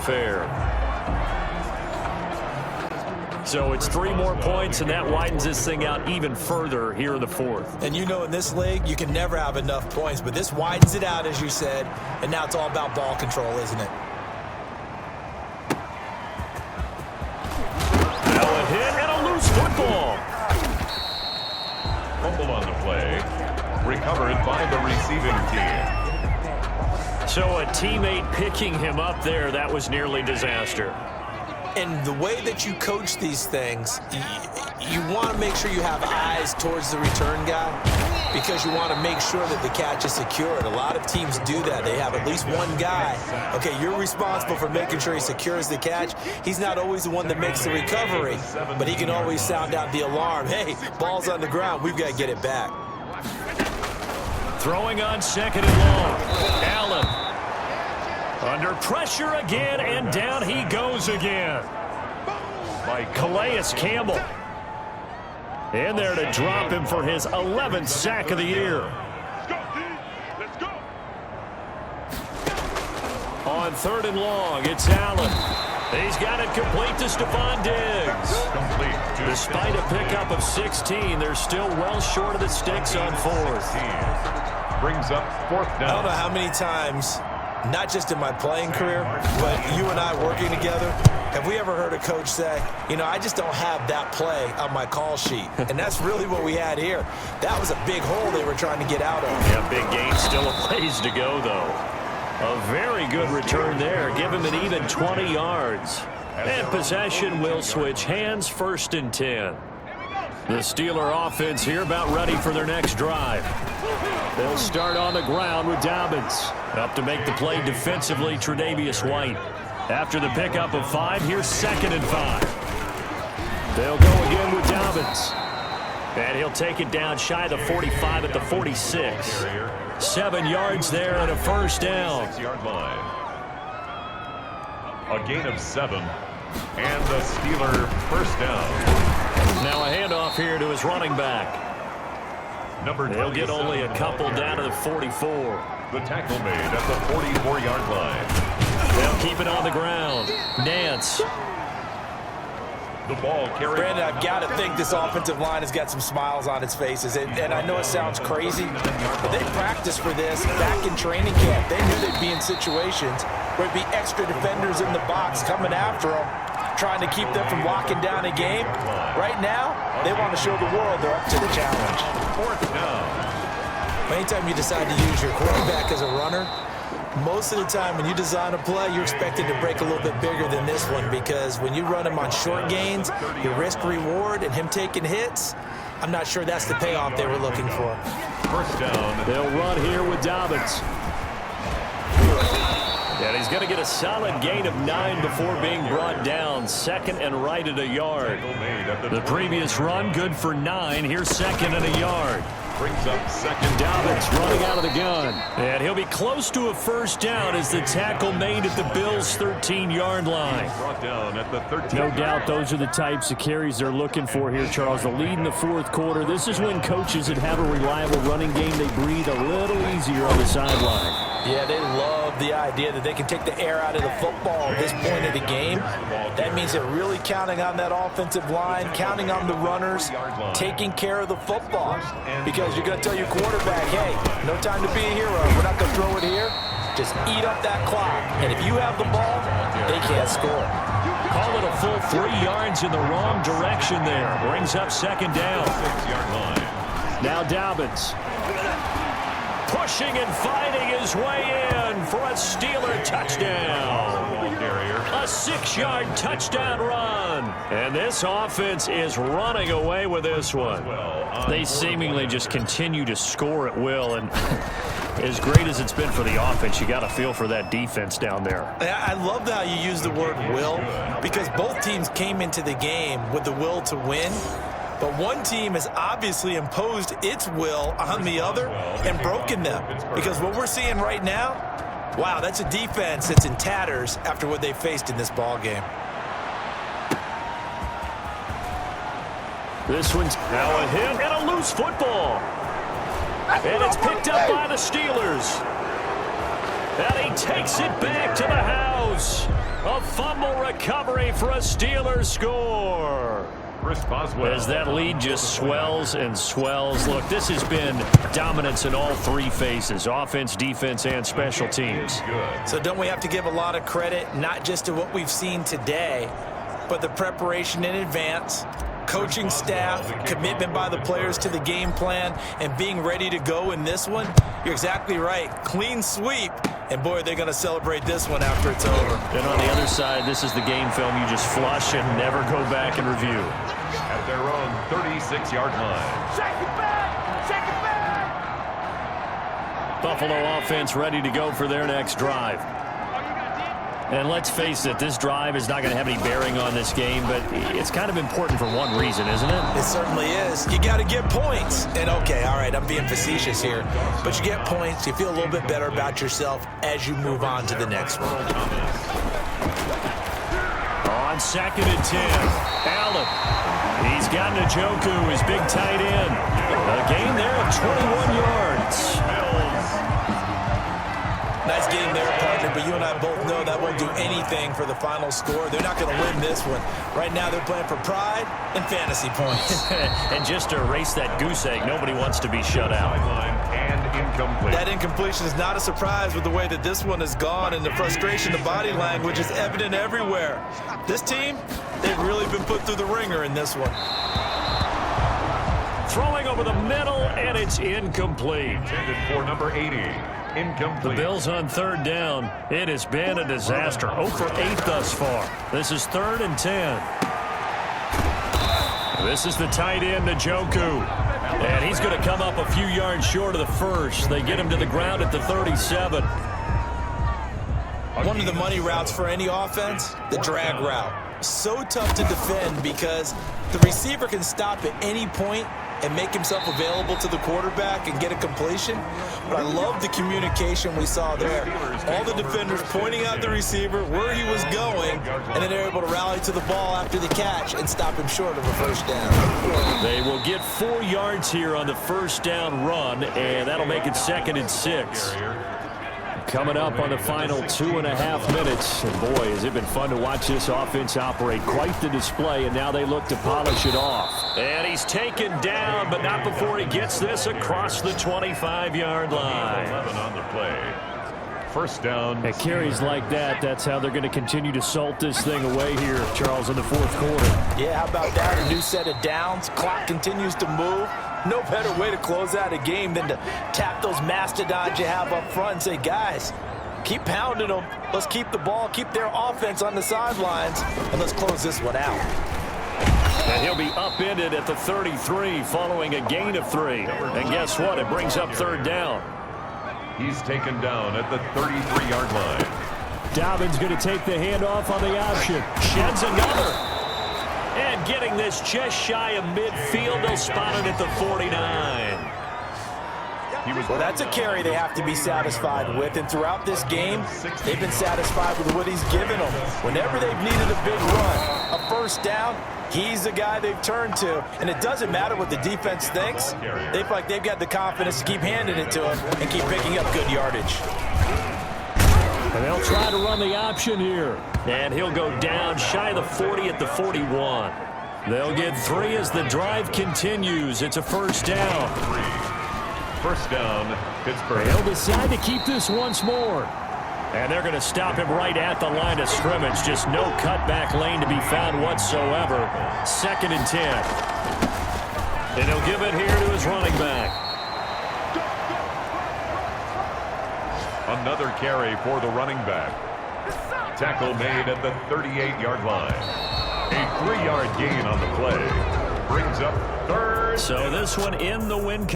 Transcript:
affair. So it's 3 more points, and that widens this thing out even further here in the fourth. And you know in this league, you can never have enough points, but this widens it out, as you said, and now it's all about ball control, isn't it? Now a hit and a loose football. Fumble on the play. Recovered by the receiving team. So a teammate picking him up there, that was nearly disaster. And the way that you coach these things, you want to make sure you have eyes towards the return guy because you want to make sure that the catch is secured. A lot of teams do that. They have at least one guy. Okay, you're responsible for making sure he secures the catch. He's not always the one that makes the recovery, but he can always sound out the alarm. Hey, ball's on the ground. We've got to get it back. Throwing on second and long. Allen. Under pressure again, and down he goes again. By Calais Campbell. In there to drop him for his 11th sack of the year. On third and long, it's Allen. He's got it complete to Stephon Diggs. Despite a pickup of 16, they're still well short of the sticks on fourth. Brings up fourth down. I don't know how many times, not just in my playing career, but you and I working together, have we ever heard a coach say, you know, I just don't have that play on my call sheet? And that's really what we had here. That was a big hole they were trying to get out of. Yeah, big gain, still a ways to go, though. A very good return there. Give him an even 20 yards. And possession will switch hands, 1st and 10. The Steeler offense here about ready for their next drive. They'll start on the ground with Dobbins. Up to make the play defensively, Tre'Davious White. After the pickup of 5, here's 2nd and 5. They'll go again with Dobbins. And he'll take it down shy of the 45 at the 46. 7 yards there and a first down. 6-yard line. A gain of 7. And the Steeler first down. Now a handoff here to his running back. They'll get only a couple down to the 44. The tackle made at the 44-yard line. They'll keep it on the ground. Nance. The ball carried. Brandon, I've got to think this offensive line has got some smiles on its faces. And I know it sounds crazy, but they practiced for this back in training camp. They knew they'd be in situations where it'd be extra defenders in the box coming after them, trying to keep them from locking down a game. Right now, they want to show the world they're up to the challenge. Fourth down. Anytime you decide to use your quarterback as a runner, most of the time when you design a play, you're expected to break a little bit bigger than this one because when you run him on short gains, your risk-reward and him taking hits, I'm not sure that's the payoff they were looking for. First down. They'll run here with Dobbins. And he's going to get a solid gain of 9 before being brought down. 2nd and right at a yard. The previous run, good for 9. Here's 2nd and a yard. Brings up 2nd. Dobbins running out of the gun. And he'll be close to a first down as the tackle made at the Bills' 13-yard line. Brought down at the 13. No doubt those are the types of carries they're looking for here, Charles. The lead in the fourth quarter. This is when coaches that have a reliable running game, they breathe a little easier on the sideline. Yeah, they love the idea that they can take the air out of the football at this point of the game. That means they're really counting on that offensive line, counting on the runners, taking care of the football. Because you're going to tell your quarterback, hey, no time to be a hero. We're not going to throw it here. Just eat up that clock. And if you have the ball, they can't score. Call it a full 3 yards in the wrong direction there. Brings up 2nd down. 6-yard line. Now Dobbins. Pushing and fighting his way in for a Steeler touchdown. A 6-yard touchdown run. And this offense is running away with this one. They seemingly just continue to score at will. And as great as it's been for the offense, you got to feel for that defense down there. I love how you use the word will because both teams came into the game with the will to win. But one team has obviously imposed its will on the other and broken them. Because what we're seeing right now, wow, that's a defense that's in tatters after what they faced in this ball game. This one's now a hit and a loose football. And it's picked up by the Steelers. And he takes it back to the house. A fumble recovery for a Steelers score. Chris Boswell. As that lead just swells and swells. Look, this has been dominance in all three phases, offense, defense, and special teams. So don't we have to give a lot of credit, not just to what we've seen today, but the preparation in advance, coaching staff, commitment by the players to the game plan, and being ready to go in this one? You're exactly right. Clean sweep. And, boy, they're going to celebrate this one after it's over. And on the other side, this is the game film you just flush and never go back and review. At their own 36-yard line. Shake it back! Shake it back! Buffalo offense ready to go for their next drive. And let's face it, this drive is not going to have any bearing on this game, but it's kind of important for one reason, isn't it? It certainly is. You got to get points. And, okay, all right, I'm being facetious here. But you get points. You feel a little bit better about yourself as you move on to the next one. On 2nd and 10, Allen. He's got Njoku, his big tight end. A gain there of 21 yards. Nice game there, partner, but you and I both know that won't do anything for the final score. They're not going to win this one. Right now they're playing for pride and fantasy points. And just to erase that goose egg, nobody wants to be shut out. And incomplete. That incompletion is not a surprise with the way that this one has gone, and the frustration, the body language is evident everywhere. This team, they've really been put through the ringer in this one. Throwing over the middle, and it's incomplete. Intended for number 80. Incomplete. The Bills on 3rd down. It has been a disaster. 0 for 8 thus far. This is 3rd and 10. This is the tight end, Njoku. And he's going to come up a few yards short of the first. They get him to the ground at the 37. One of the money routes for any offense, the drag route. So tough to defend because the receiver can stop at any point and make himself available to the quarterback and get a completion. But I love the communication we saw there. All the defenders pointing out the receiver, where he was going, and then they're able to rally to the ball after the catch and stop him short of a first down. They will get 4 yards here on the first down run, and that'll make it 2nd and 6. Coming up on the final 2.5 minutes. And boy, has it been fun to watch this offense operate. Quite the display, and now they look to polish it off. And he's taken down, but not before he gets this across the 25-yard line. 11 on the play. First down. At carries like that, that's how they're going to continue to salt this thing away here, Charles, in the 4th quarter. Yeah, how about that? A new set of downs. Clock continues to move. No better way to close out a game than to tap those mastodons you have up front and say, guys, keep pounding them. Let's keep the ball, keep their offense on the sidelines, and let's close this one out. And he'll be upended at the 33 following a gain of 3. And guess what? It brings up 3rd down. He's taken down at the 33-yard line. Dobbins going to take the handoff on the option. Sheds another. And getting this just shy of midfield, they'll spot it at the 49. Well, that's a carry they have to be satisfied with. And throughout this game, they've been satisfied with what he's given them. Whenever they've needed a big run, a first down, he's the guy they've turned to. And it doesn't matter what the defense thinks. They feel like they've got the confidence to keep handing it to him and keep picking up good yardage. And they'll try to run the option here. And he'll go down shy of the 40 at the 41. They'll get 3 as the drive continues. It's a first down. First down, Pittsburgh. They'll decide to keep this once more. And they're going to stop him right at the line of scrimmage. Just no cutback lane to be found whatsoever. 2nd and 10. And he'll give it here to his running back. Another carry for the running back. Tackle made at the 38-yard line. A 3-yard gain on the play. Brings up 3rd. So this one in the win.